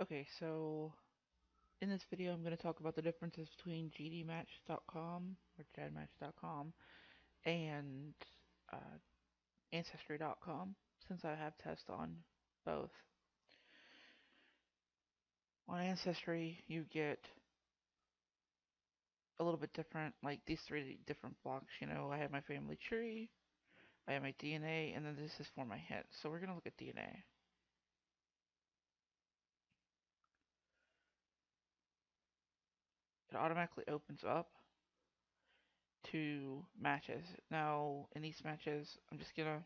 Okay, so in this video I'm going to talk about the differences between gedmatch.com or gedmatch.com and uh, Ancestry.com since I have tests on both. On Ancestry you get a little bit different, like these three different blocks. I have my family tree, I have my DNA, and then this is for my hit. So we're going to look at DNA. It automatically opens up to matches. Now in these matches I'm just going to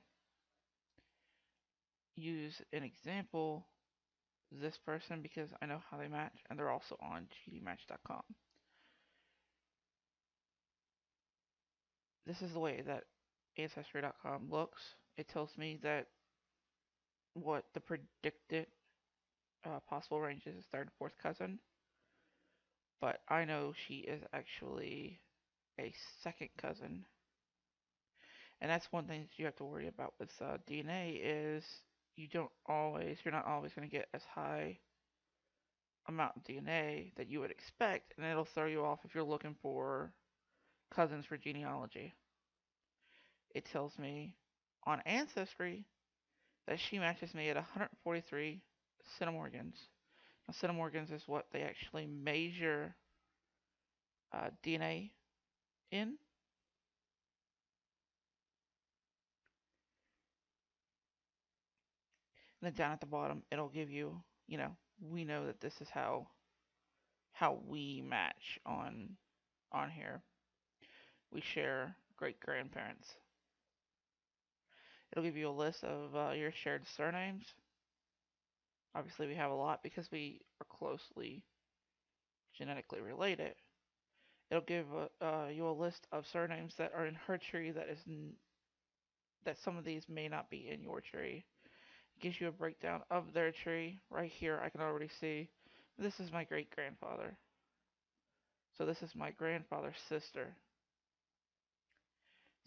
use an example, this person, because I know how they match, and they're also on gedmatch.com. This is the way that Ancestry.com looks. It tells me that what the predicted possible range is third and fourth cousin, but I know she is actually a second cousin, and that's one thing that you have to worry about with DNA is you're not always going to get as high amount of DNA that you would expect, and it'll throw you off if you're looking for cousins for genealogy. It tells me on Ancestry that she matches me at 143 centimorgans. Now, centimorgans is what they actually measure DNA in. And then down at the bottom, it'll give you, we know that this is how we match on here. We share great grandparents. It'll give you a list of your shared surnames. Obviously, we have a lot because we are closely genetically related. It'll give you a list of surnames that are in her tree that some of these may not be in your tree. It gives you a breakdown of their tree. Right here, I can already see this is my great grandfather. So this is my grandfather's sister.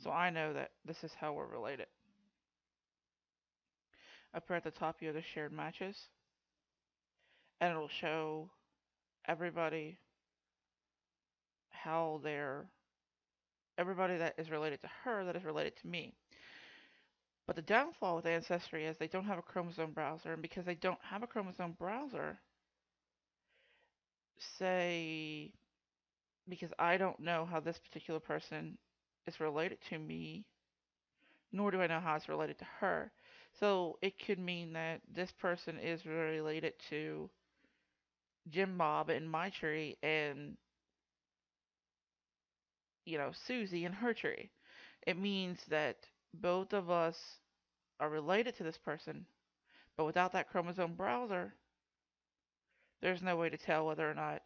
So I know that this is how we're related. Up here at the top, you have the shared matches, and it'll show everybody how they're everybody that is related to her that is related to me. But the downfall with Ancestry is they don't have a chromosome browser, and because they don't have a chromosome browser, say, because I don't know how this particular person is related to me, nor do I know how it's related to her. So it could mean that this person is related to Jim Bob in my tree and, Susie in her tree. It means that both of us are related to this person, but without that chromosome browser, there's no way to tell whether or not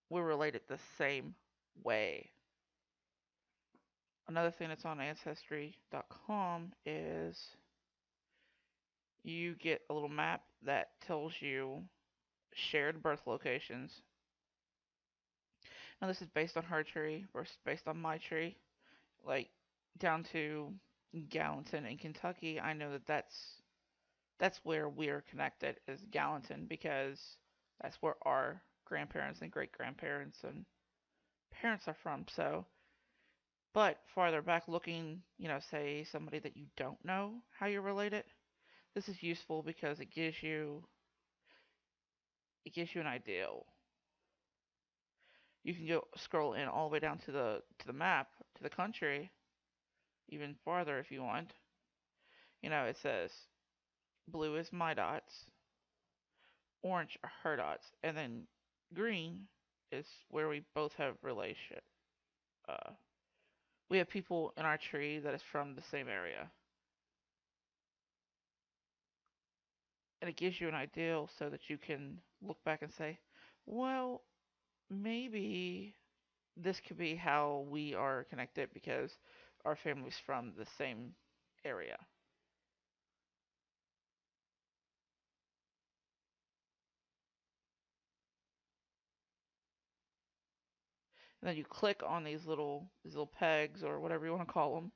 we're related the same way. Another thing that's on Ancestry.com is you get a little map that tells you shared birth locations. Now, this is based on her tree versus based on my tree. Like, down to Gallatin in Kentucky, I know that that's where we're connected, is Gallatin, because that's where our grandparents and great grandparents and parents are from. So, but farther back looking, say somebody that you don't know how you're related, this is useful because it gives you an idea. You can go scroll in all the way down to the map, to the country, even farther if you want. It says blue is my dots, orange are her dots, and then green is where we both have relation. Uh, we have people in our tree that is from the same area, and it gives you an idea so that you can look back and say, well, maybe this could be how we are connected because our family's from the same area. And then you click on these little pegs or whatever you want to call them,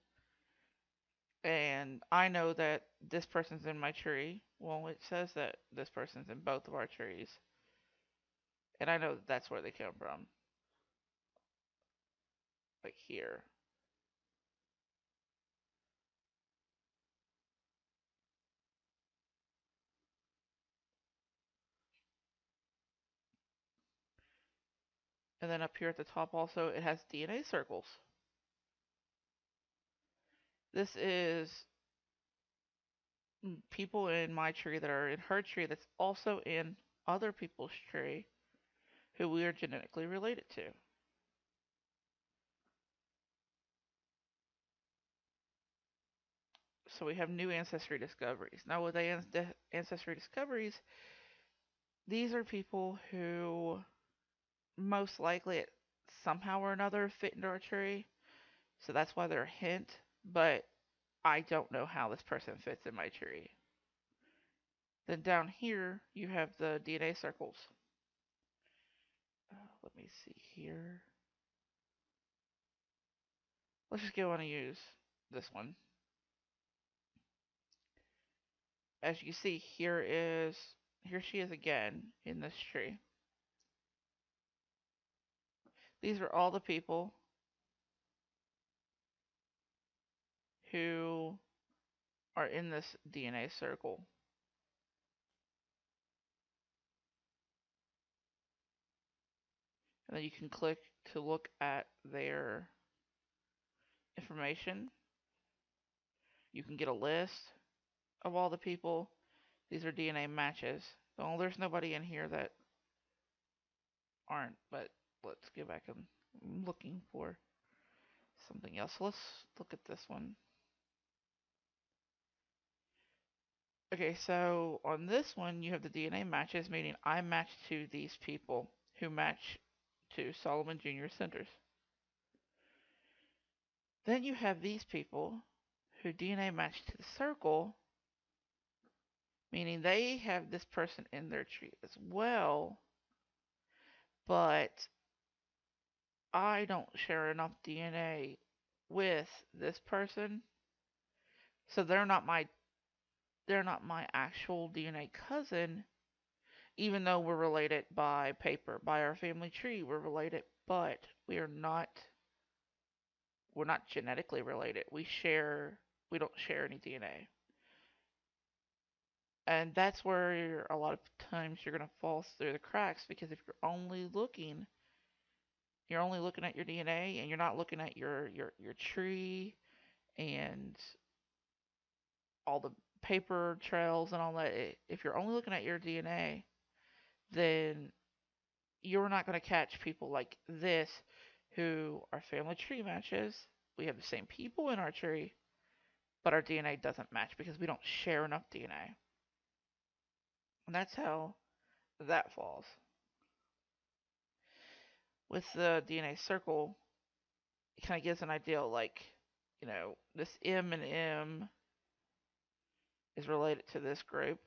and I know that this person's in my tree. Well, it says that this person's in both of our trees. And I know that's where they come from, like here. And then up here at the top also, it has DNA circles. This is people in my tree that are in her tree that's also in other people's tree who we are genetically related to. So we have new ancestry discoveries. Now, with the ancestry discoveries, these are people who most likely somehow or another fit into our tree. So that's why they're a hint. But I don't know how this person fits in my tree. Then down here, you have the DNA circles. Let me see here. Let's just go on and use this one. As you see, here she is again in this tree. These are all the people who are in this DNA circle. And then you can click to look at their information. You can get a list of all the people. These are DNA matches. Well, there's nobody in here that aren't, but let's go back and I'm looking for something else. So let's look at this one. Okay, so on this one, you have the DNA matches, meaning I match to these people who match to Solomon Jr. centers. Then you have these people who DNA match to the circle, meaning they have this person in their tree as well, but I don't share enough DNA with this person, so they're not my actual DNA cousin, even though we're related by paper, by our family tree, we're related, but we're not genetically related. We don't share any DNA. And that's where a lot of times you're going to fall through the cracks because if you're only looking at your DNA and you're not looking at your tree and all the paper trails and all that. If you're only looking at your DNA, then you're not going to catch people like this who are family tree matches. We have the same people in our tree, but our DNA doesn't match because we don't share enough DNA. And that's how that falls. With the DNA circle, it kind of gives an idea like, this M and M is related to this group.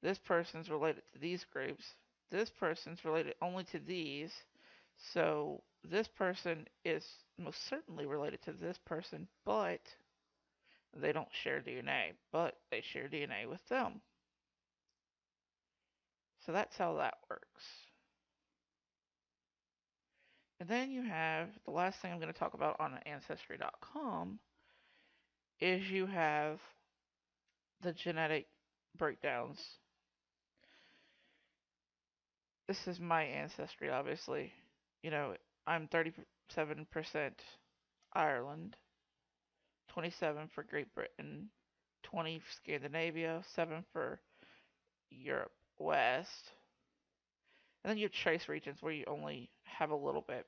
This person's related to these groups. This person's related only to these. So this person is most certainly related to this person, but they don't share DNA, but they share DNA with them. So that's how that works. And then you have the last thing I'm going to talk about on Ancestry.com is you have the genetic breakdowns. This is my ancestry, obviously. You know, I'm 37% Ireland, 27 for Great Britain, 20 for Scandinavia, 7 for Europe West. And then you have trace regions where you only have a little bit.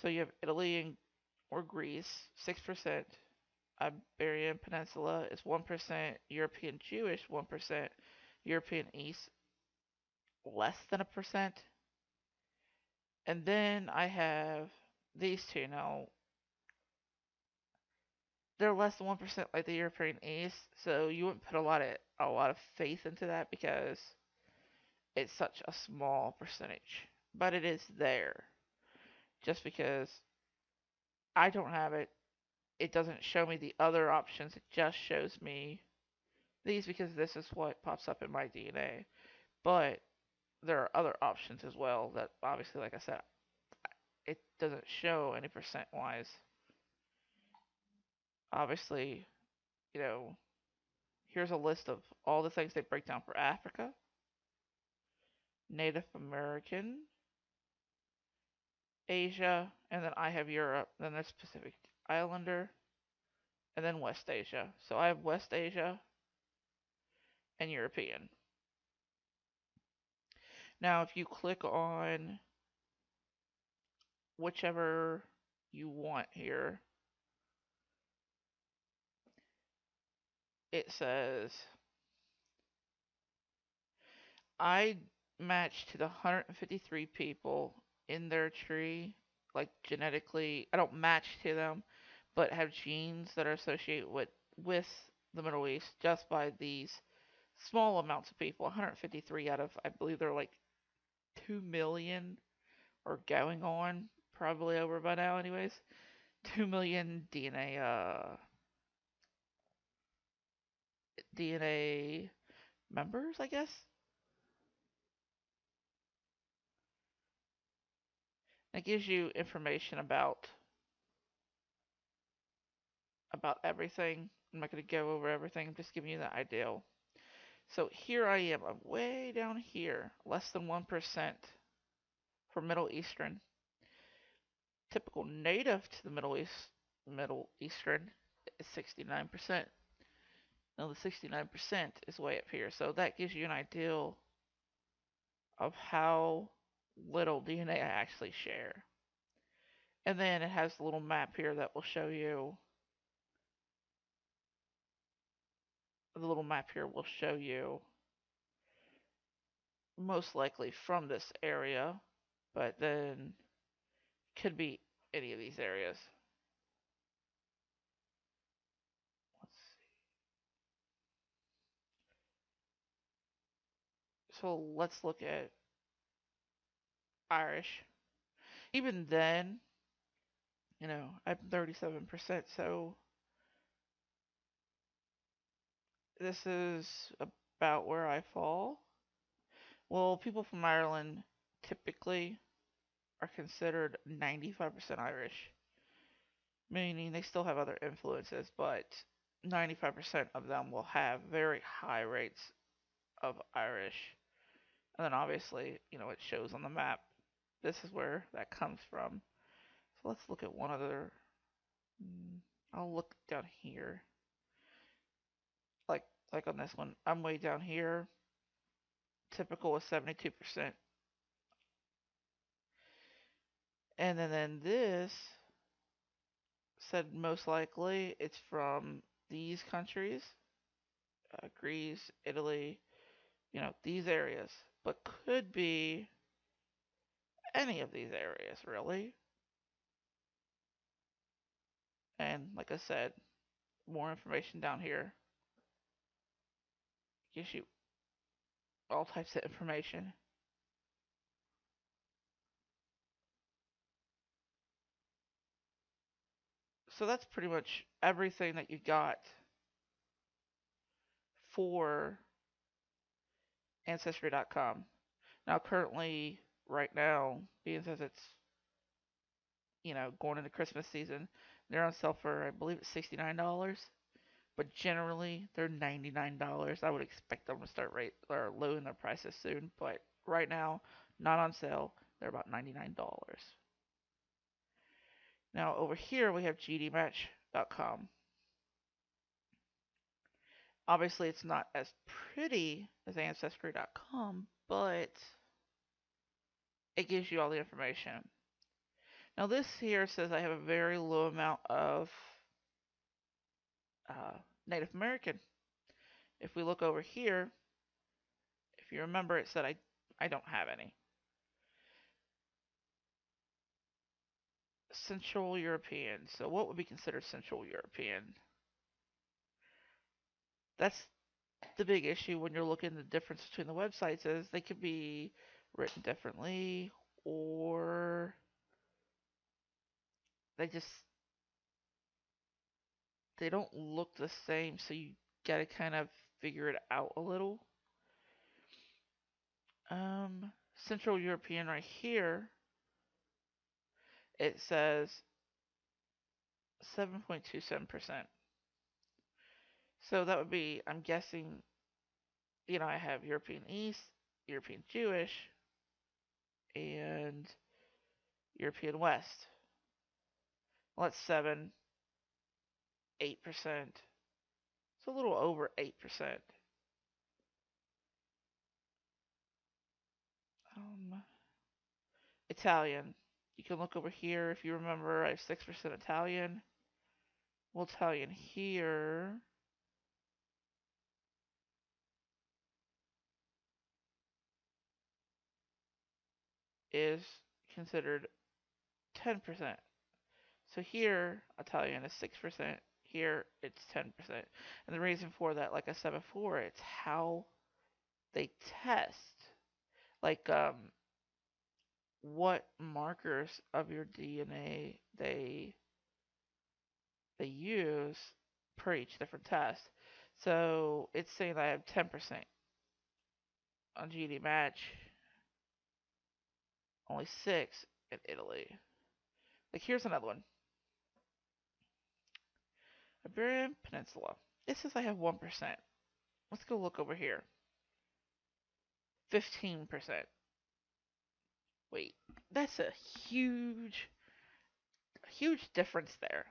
So you have Italy or Greece, 6%. Iberian Peninsula is 1%. European Jewish, 1%. European East, less than a percent. And then I have these two. Now, they're less than 1% like the European East, so you wouldn't put a lot of faith into that because it's such a small percentage. But it is there. Just because I don't have it, it doesn't show me the other options. It just shows me these because this is what pops up in my DNA. But there are other options as well that obviously, like I said, it doesn't show any percent wise. Obviously, you know, here's a list of all the things they break down for Africa, Native American, Asia, and then I have Europe, then there's Pacific Islander, and then West Asia. So I have West Asia and European. Now, if you click on whichever you want here, it says I matched to the 153 people in their tree, like genetically. I don't match to them, but have genes that are associated with the Middle East just by these small amounts of people. 153 out of, I believe they're like 2 million or going on, probably over by now, anyways. 2 million DNA members, I guess. It gives you information about everything. I'm not going to go over everything. I'm just giving you the ideal. So here I am. I'm way down here, less than 1% for Middle Eastern. Typical native to the Middle Eastern is 69%. Now the 69% is way up here. So that gives you an idea of how little DNA I actually share. And then it has a little map here that will show you the little map here will show you most likely from this area, but then could be any of these areas. Let's see. So let's look at Irish. Even then, I'm 37%, so this is about where I fall. Well, people from Ireland typically are considered 95% Irish, meaning they still have other influences, but 95% of them will have very high rates of Irish. And then obviously, it shows on the map. This is where that comes from. So let's look at one other. I'll look down here. Like like on this one, I'm way down here. Typical is 72%. And then this said most likely it's from these countries, Greece, Italy, these areas, but could be any of these areas really. And like I said, more information down here gives you all types of information. So that's pretty much everything that you got for Ancestry.com. Now, currently, right now, being as it's going into Christmas season, they're on sale for I believe it's $69. But generally, they're $99. I would expect them to start rate or lowering their prices soon. But right now, not on sale. They're about $99. Now over here we have gedmatch.com. Obviously, it's not as pretty as Ancestry.com, but it gives you all the information. Now this here says I have a very low amount of uh, Native American. If we look over here, if you remember, it said I don't have any. Central European. So what would be considered Central European? That's the big issue when you're looking at the difference between the websites is they could be written differently or they just they don't look the same, so you gotta kind of figure it out a little. Central European right here, it says 7.27%. So that would be, I'm guessing, I have European East, European Jewish, and European West. Well, that's 7, 8%. It's a little over 8%. Um, Italian. You can look over here if you remember. I have 6% Italian. Well, Italian here is considered 10%. So here, Italian is 6%. Here, it's 10%. And the reason for that, like I said before, it's how they test. Like, what markers of your DNA they use per each different test. So it's saying that I have 10% on gedmatch, only 6 in Italy. Like here's another one. Iberian Peninsula. It says I have 1%. Let's go look over here. 15%. Wait, that's a huge difference there.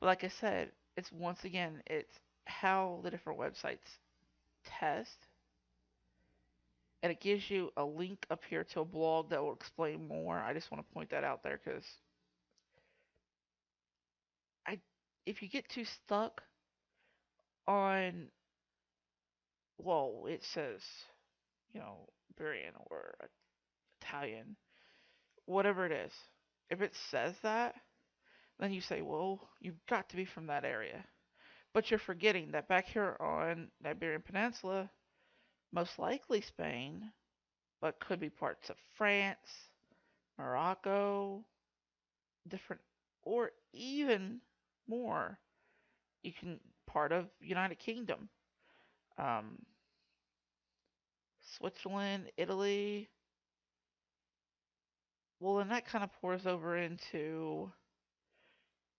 But like I said, it's once again, it's how the different websites test. And it gives you a link up here to a blog that will explain more. I just want to point that out there because I, if you get too stuck on, well, it says, Iberian or Italian, whatever it is. If it says that, then you say, well, you've got to be from that area. But you're forgetting that back here on the Iberian Peninsula, most likely Spain, but could be parts of France, Morocco, different, or even more. You can part of United Kingdom, um, Switzerland, Italy. Well, then that kind of pours over into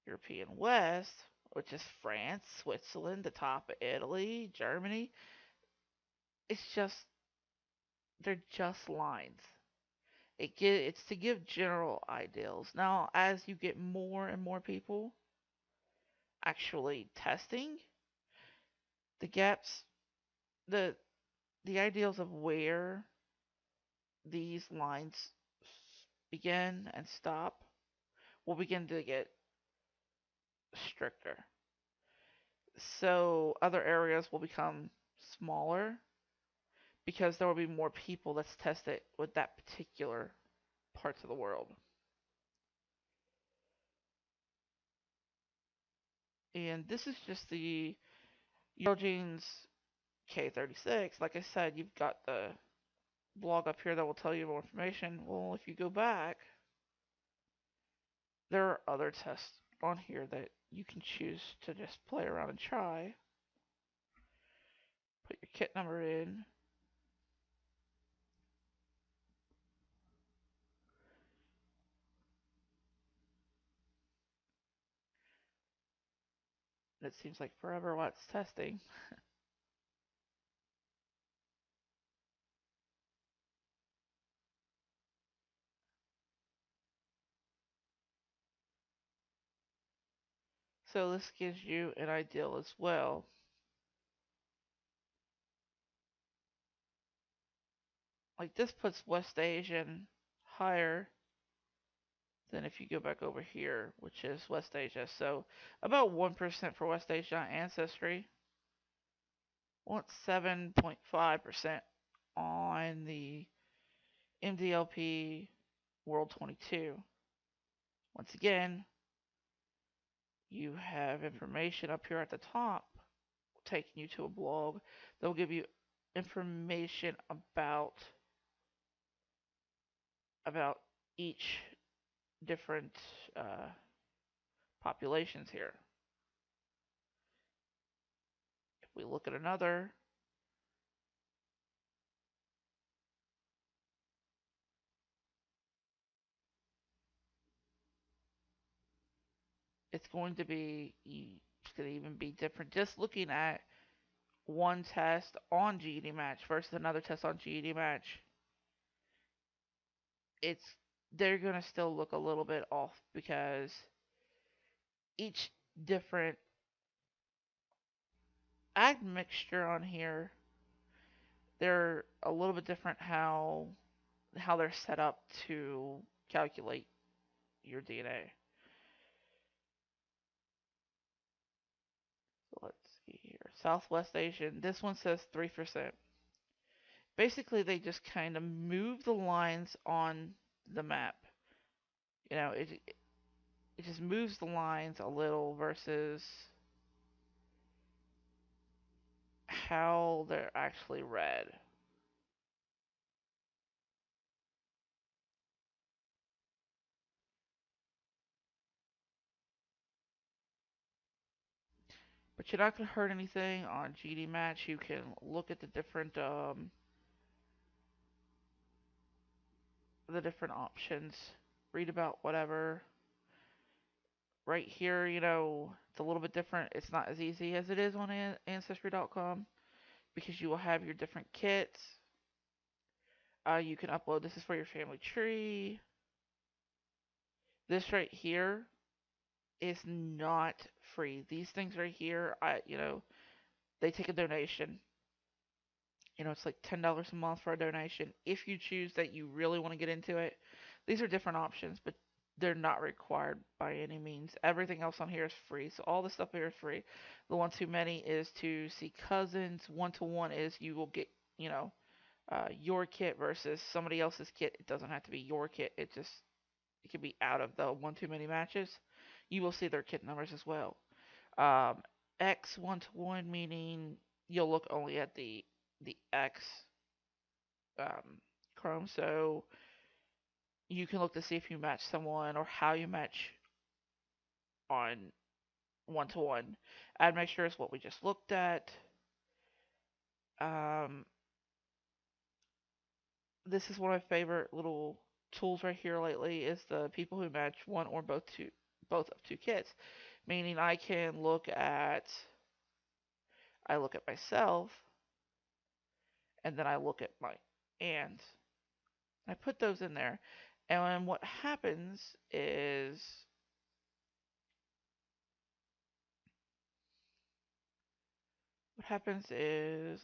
European West, which is France, Switzerland, the top of Italy, Germany. It's just they're just lines. It's to give general ideals. Now, as you get more and more people actually testing the gaps, the the ideals of where these lines begin and stop will begin to get stricter. So other areas will become smaller because there will be more people that's tested with that particular parts of the world. And this is just the Eurogenes K36. Like I said, you've got the blog up here that will tell you more information. Well, if you go back, there are other tests on here that you can choose to just play around and try. Put your kit number in. And it seems like forever while it's testing. So this gives you an ideal as well. Like this puts West Asian higher than if you go back over here, which is West Asia. So about 1% for West Asia Ancestry. Well, it's 7.5% on the MDLP World 22. Once again, you have information up here at the top taking you to a blog that will give you information about each different uh, populations here. If we look at another, it's going to be it's going to even be different. Just looking at one test on gedmatch versus another test on gedmatch, it's they're going to still look a little bit off because each different admixture on here, they're a little bit different how they're set up to calculate your DNA. So let's see here. Southwest Asian. This one says 3%. Basically, they just kind of move the lines on the map. You know, it just moves the lines a little versus how they're actually read. But you're not gonna hurt anything on gedmatch. You can look at the different options, read about whatever. Right here, it's a little bit different. It's not as easy as it is on Ancestry.com because you will have your different kits. You can upload. This is for your family tree. This right here is not free. These things right here, they take a donation. It's like $10 a month for a donation. If you choose that you really want to get into it, these are different options, but they're not required by any means. Everything else on here is free. So all the stuff here is free. The one too many is to see cousins. One to one is you will get, your kit versus somebody else's kit. It doesn't have to be your kit. It can be out of the one too many matches. You will see their kit numbers as well. Um, X one to one meaning you'll look only at the X Chrome, so you can look to see if you match someone or how you match on one to one. Admixture is what we just looked at. Um, this is one of my favorite little tools right here lately is the people who match one or both of two kits, meaning I look at myself and then I look at my aunt. I put those in there, and what happens is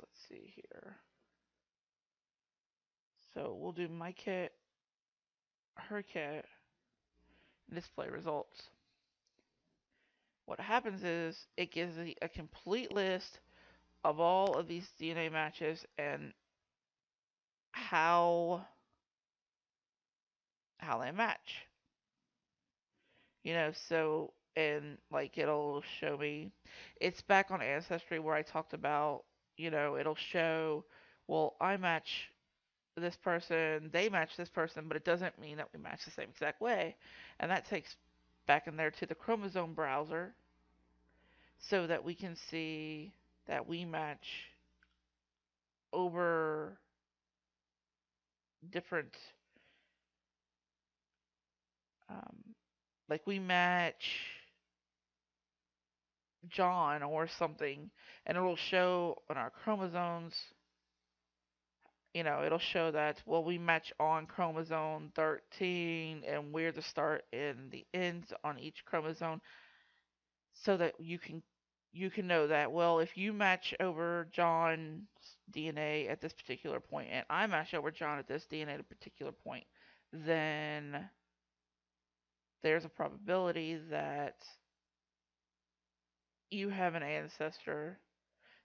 let's see here. So we'll do my kit, her kit, and display results. What happens is it gives a complete list of all of these DNA matches and how they match. So and like it'll show me it's back on Ancestry where I talked about, it'll show, well, I match this person, they match this person, but it doesn't mean that we match the same exact way. And that takes back in there to the chromosome browser so that we can see that we match over different, um, like we match John or something, and it'll show on our chromosomes. It'll show that, well, we match on chromosome 13 and we're the start and the ends on each chromosome so that you can know that, well, if you match over John's DNA at this particular point and I match over John at this DNA at a particular point, then there's a probability that you have an ancestor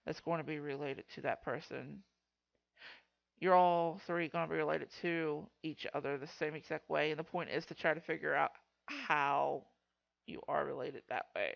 that's going to be related to that person. You're all three going to be related to each other the same exact way, and the point is to try to figure out how you are related that way.